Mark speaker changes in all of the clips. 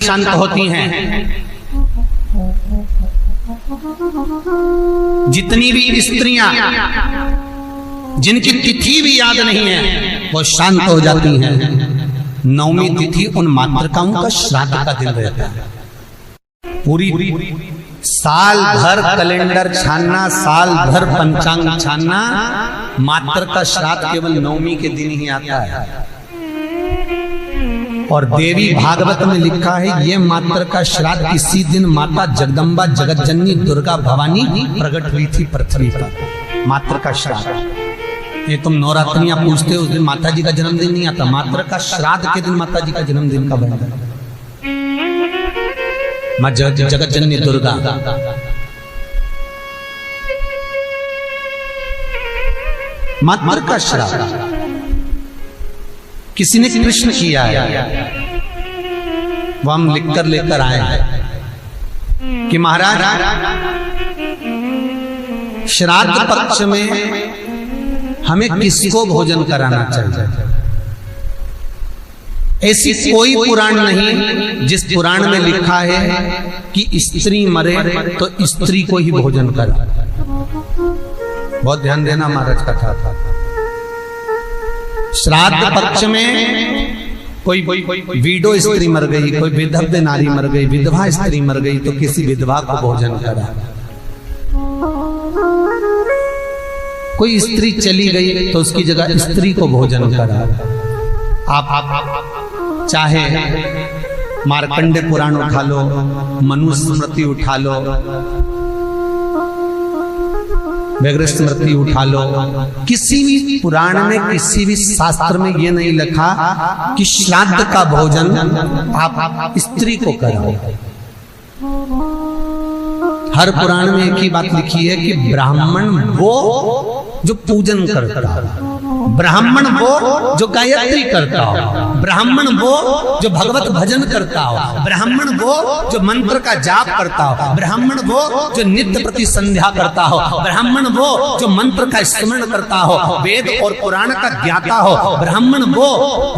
Speaker 1: शांत होती हैं। जितनी भी स्त्रियां जिनकी तिथि भी याद नहीं है वो शांत हो जाती हैं। नवमी तिथि उन मातृकाओं का श्राद्ध का दिन रहता है। पूरी साल भर कैलेंडर छानना, साल भर पंचांग छानना, मातृ का श्राद्ध केवल नवमी के दिन ही आता है। और देवी भागवत में लिखा है ये मातृ का श्राद्ध इसी दिन माता जगदम्बा जगत जननी दुर्गा भवानी प्रकट हुई थी पृथ्वी पर। मातृ का श्राद्ध, ये तुम नवरात्रियां पूछते हो उस दिन माता जी का जन्मदिन नहीं आता, मातृ का श्राद्ध के दिन माता जी का जन्मदिन का बनता है। मां जगत जननी दुर्गा, मातृ का श्राद्ध किसी ने कृष्ण किया है, वो हम लिखकर लेकर आए हैं कि महाराज श्राद्ध पक्ष में हमें किसको भोजन कराना चाहिए। ऐसी कोई पुराण नहीं जिस पुराण में लिखा है कि स्त्री मरे तो स्त्री को ही भोजन करा। बहुत ध्यान देना महाराज कथा था। श्राद्ध पक्ष में कोई विडो स्त्री मर गई, कोई विधव्य नारी मर गई, विधवा स्त्री मर गई तो किसी विधवा को भोजन करा। कोई स्त्री चली गई तो उसकी जगह स्त्री को भोजन करा। आप चाहे मार्कंडे पुराण उठा लो, मनुस्मृति उठा लो, व्याघ्र स्मृति उठा लो, किसी भी पुराण में किसी भी शास्त्र में ये नहीं लिखा कि श्राद्ध का भोजन आप स्त्री को कराओ। हर पुराण में एक ही बात लिखी है कि ब्राह्मण वो जो पूजन करता हो, ब्राह्मण वो जो गायत्री करता हो, ब्राह्मण वो जो भगवत भजन करता हो, ब्राह्मण वो जो मंत्र का जाप करता हो, ब्राह्मण वो जो नित्य प्रति संध्या करता हो, ब्राह्मण वो जो मंत्र का स्मरण करता हो, वेद और पुराण का ज्ञाता हो, ब्राह्मण वो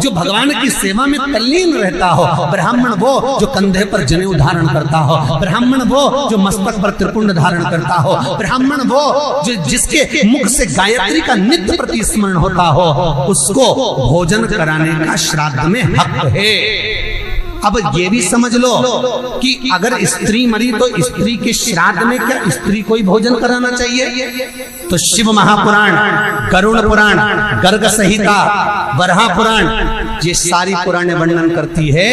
Speaker 1: जो भगवान की सेवा में तल्लीन रहता हो, ब्राह्मण वो जो कंधे पर जनेऊ धारण करता हो, ब्राह्मण वो जो मस्तक पर त्रिपुंड धारण करता हो, ब्राह्मण वो जो जिसके मुख से गायत्री का नित्य प्रति स्मरण होता हो, उसको भोजन कराने का श्राद्ध में हक है। अब ये भी समझ लो कि अगर स्त्री मरी तो स्त्री के श्राद्ध में क्या स्त्री को ही भोजन कराना चाहिए? तो शिव महापुराण, गरुड़ पुराण, गर्ग संहिता, वराह पुराण, ये सारी पुराणें वर्णन करती है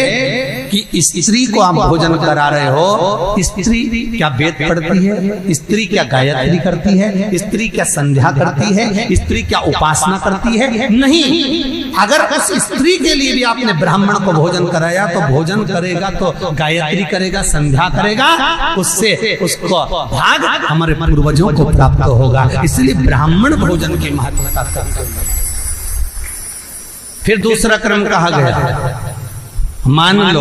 Speaker 1: कि स्त्री को आप भोजन करा रहे हो। स्त्री क्या वेद पढ़ती है? स्त्री क्या गायत्री करती है? स्त्री क्या संध्या करती है? स्त्री क्या उपासना करती है? नहीं। अगर उस स्त्री के लिए भी आपने ब्राह्मण को भोजन कराया तो भोजन करेगा तो गायत्री करेगा, संध्या करेगा, उससे उसको भाग हमारे पूर्वजों को प्राप्त होगा। इसलिए ब्राह्मण भोजन की महत्वता करते हैं। फिर दूसरा क्रम कहा गया, मान लो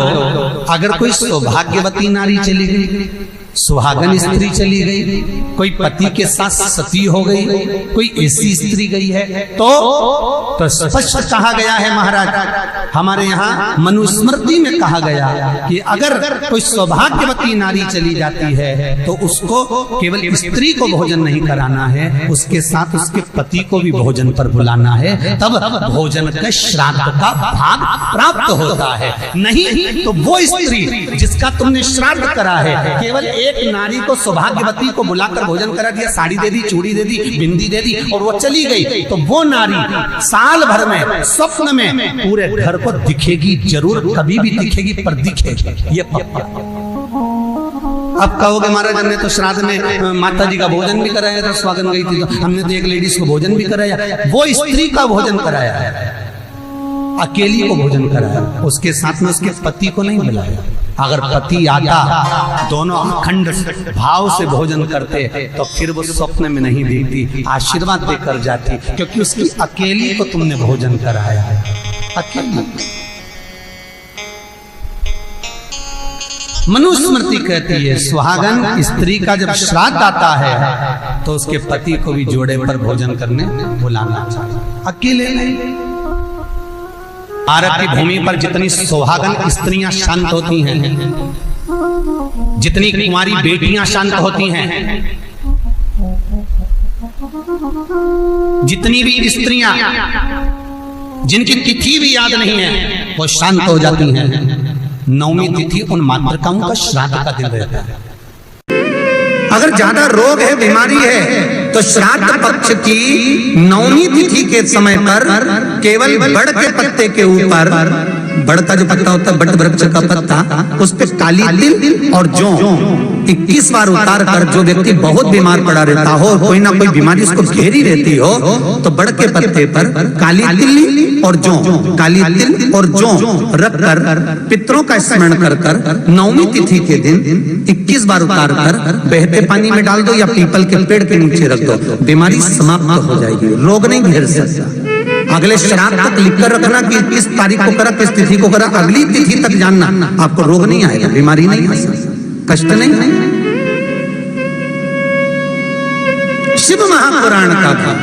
Speaker 1: अगर कोई सौभाग्यवती नारी चली गई, सुहागन स्त्री चली गई, कोई पति के साथ सती हो गई, कोई ऐसी स्त्री गई है तो स्पष्ट कहा गया है महाराज, हमारे यहाँ मनुस्मृति में कहा गया कि अगर कोई सौभाग्यवती नारी चली जाती है तो उसको केवल स्त्री को भोजन नहीं कराना है, उसके साथ उसके पति को भी भोजन पर बुलाना है, तब भोजन के श्राद्ध का भाग प्राप्त होता है। नहीं तो वो स्त्री जिसका तुमने श्राद्ध करा है, केवल एक नारी को सौभाग्यवती को बुलाकर भोजन करा दिया, साड़ी दे दी, चूड़ी दे दी, बिंदी दे दी और वो चली गई, तो वो नारी साल भर में स्वप्न में पूरे घर को दिखेगी जरूर, कभी भी दिखेगी पर दिखेगी, ये पक्का। अब कहोगे महाराज हमने तो श्राद्ध में माता जी का भोजन भी कराया था, स्वागन गई थी तो हमने तो एक लेडीज को भोजन भी कराया। वो स्त्री का भोजन कराया, अकेली को भोजन कराया, उसके साथ में उसके पति को नहीं बुलाया। अगर पति आता, दोनों अखंड भाव से भोजन करते तो फिर वो स्वप्न में नहीं देखती, आशीर्वाद देकर जाती, क्योंकि उसकी अकेली को तुमने भोजन कराया है, अकेली। मनुस्मृति कहती है सुहागन स्त्री का जब श्राद्ध आता है तो उसके पति को भी जोड़े पर भोजन करने बुलाना चाहिए, अकेले नहीं। भारत की भूमि पर जितनी सुहागन स्त्रियां शांत होती हैं, जितनी कुंवारी बेटियां शांत होती हैं, जितनी भी स्त्रियां जिनकी तिथि भी याद नहीं है वो शांत हो जाती हैं। नवमी तिथि उन मातृकाओं का श्राद्ध का दिन रहता है। अगर ज्यादा रोग है, बीमारी है, तो श्राद्ध पक्ष की नवमी तिथि के समय पर केवल बड़ के पत्ते के ऊपर, बड़ का जो पत्ता होता है, बड़ वृक्ष का पत्ता, उस पे काली तिल और जौ 21 बार उतार कर, जो व्यक्ति बहुत बीमार पड़ा रहता हो, कोई ना कोई बीमारी उसको घेरी रहती हो, तो बड़ के पत्ते पर काली तिल और जौ, काली तिल और जौ रख कर पितरों का स्मरण कर कर नवमी तिथि के दिन 21 बार उतार कर बहते पानी में डाल दो या पीपल के पेड़ के नीचे रख दो, बीमारी समाप्त हो जाएगी, रोग नहीं घेर सकता। अगले श्राद्ध तक लिखकर रखना कि किस तारीख को करा, किस तिथि को करा, अगली तिथि तक जानना, आपको रोग नहीं आएगा, बीमारी नहीं आ सकती, कष्ट नहीं। शिव महापुराण का था,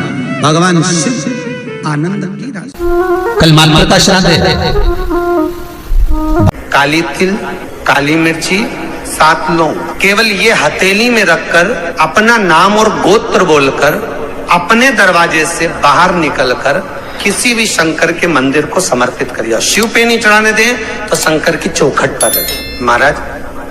Speaker 1: भगवान शिव आनंद की राशि। कल मातृ का श्राद्ध है।
Speaker 2: काली तिल, काली मिर्ची, 7 लौंग, केवल ये हथेली में रखकर अपना नाम और गोत्र बोलकर अपने दरवाजे से बाहर निकलकर किसी भी शंकर के मंदिर को समर्पित करिए। शिव पे नहीं चढ़ाने दें तो शंकर की चौखट पर रखें। महाराज,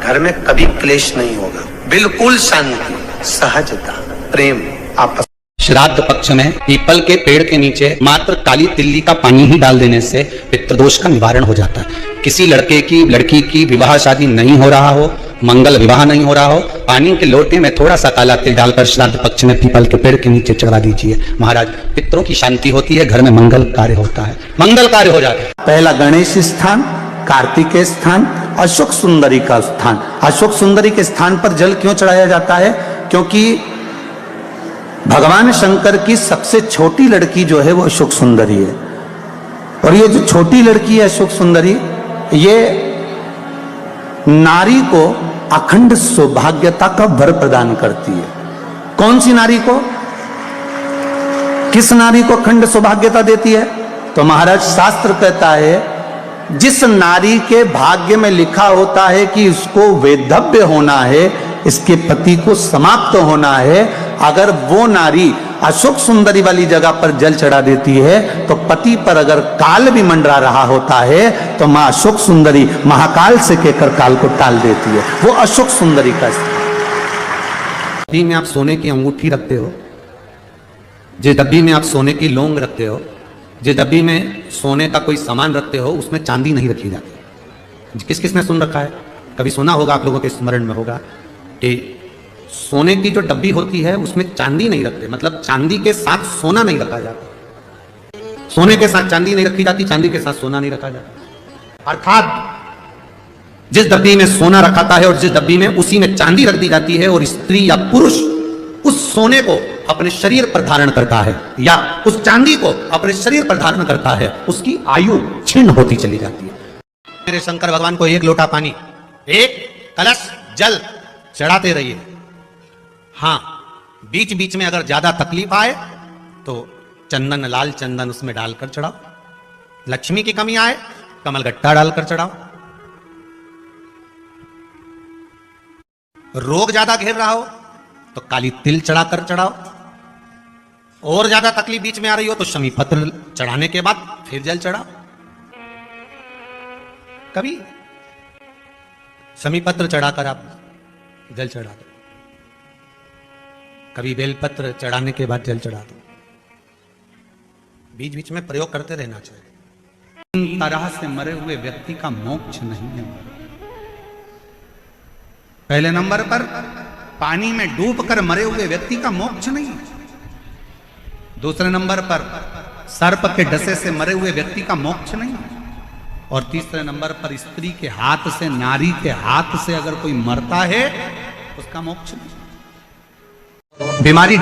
Speaker 2: घर में कभी क्लेश नहीं होगा, बिल्कुल शांति, सहजता, प्रेम आपस।
Speaker 3: श्राद्ध पक्ष में पीपल के पेड़ के नीचे मात्र काली तिल्ली का पानी ही डाल देने से पितृदोष का निवारण हो जाता है। किसी लड़के की लड़की की विवाह शादी नहीं हो रहा हो, मंगल विवाह नहीं हो रहा हो, पानी के लोटे में थोड़ा सा काला तिल डालकर श्राद्ध पक्ष में पीपल के पेड़ के नीचे चढ़ा दीजिए। महाराज, पितरों की शांति होती है, घर में मंगल कार्य होता है, मंगल कार्य हो जाता है।
Speaker 2: पहला गणेश स्थान, कार्तिकेय स्थान, अशोक सुंदरी का स्थान। अशोक सुंदरी के स्थान पर जल क्यों चढ़ाया जाता है? क्योंकि भगवान शंकर की सबसे छोटी लड़की जो है वो अशोक सुंदरी है, और ये जो छोटी लड़की है अशोक सुंदरी, ये नारी को अखंड सौभाग्यता का वर प्रदान करती है। कौन सी नारी को? किस नारी को अखंड सौभाग्यता देती है? तो महाराज, शास्त्र कहता है जिस नारी के भाग्य में लिखा होता है कि इसको वैधव्य होना है, इसके पति को समाप्त होना है, अगर वो नारी अशोक सुंदरी वाली जगह पर जल चढ़ा देती है तो पति पर अगर काल भी मंडरा रहा होता है तो मां अशोक सुंदरी महाकाल से कहकर काल को टाल देती है। वो अशोक सुंदरी का
Speaker 1: डब्बी में आप सोने की अंगूठी रखते हो, जिस डब्बी में आप सोने की लौंग रखते हो, जिस डब्बी में सोने का कोई सामान रखते हो, उसमें चांदी नहीं रखी जाती। किस किसने सुन रखा है? कभी सुना होगा, आप लोगों के स्मरण में होगा कि सोने की जो डब्बी होती है उसमें चांदी नहीं रखते, मतलब चांदी के साथ सोना नहीं रखा जाता। सोने के साथ चांदी नहीं रखी जाती, चांदी के साथ सोना नहीं रखा जाता। अर्थात जिस डब्बी में सोना रखाता है और जिस डब्बी में उसी में चांदी रख दी जाती है, और स्त्री या पुरुष उस सोने को अपने शरीर पर धारण करता है या उस चांदी को अपने शरीर पर धारण करता है, उसकी आयु क्षीण होती चली जाती है। मेरे शंकर भगवान को 1 लोटा पानी, 1 कलश जल चढ़ाते रहिए। हाँ, बीच बीच में अगर ज्यादा तकलीफ आए तो चंदन, लाल चंदन उसमें डालकर चढ़ाओ। लक्ष्मी की कमी आए, कमलगट्टा डालकर चढ़ाओ। रोग ज्यादा घेर रहा हो तो काली तिल चढ़ाकर चढ़ाओ। और ज्यादा तकलीफ बीच में आ रही हो तो शमी पत्र चढ़ाने के बाद फिर जल चढ़ाओ। कभी शमी पत्र चढ़ाकर आप जल चढ़ा दो, कभी बेलपत्र चढ़ाने के बाद जल चढ़ा दो। बीच बीच में प्रयोग करते रहना चाहिए।
Speaker 4: इन तरह से मरे हुए व्यक्ति का मोक्ष नहीं है। पहले नंबर पर पानी में डूबकर मरे हुए व्यक्ति का मोक्ष नहीं है। दूसरे नंबर पर सर्प के डसे से मरे हुए व्यक्ति का मोक्ष नहीं है। और तीसरे नंबर पर स्त्री के हाथ से, नारी के हाथ से अगर कोई मरता है उसका मोक्ष नहीं।
Speaker 1: बीमारी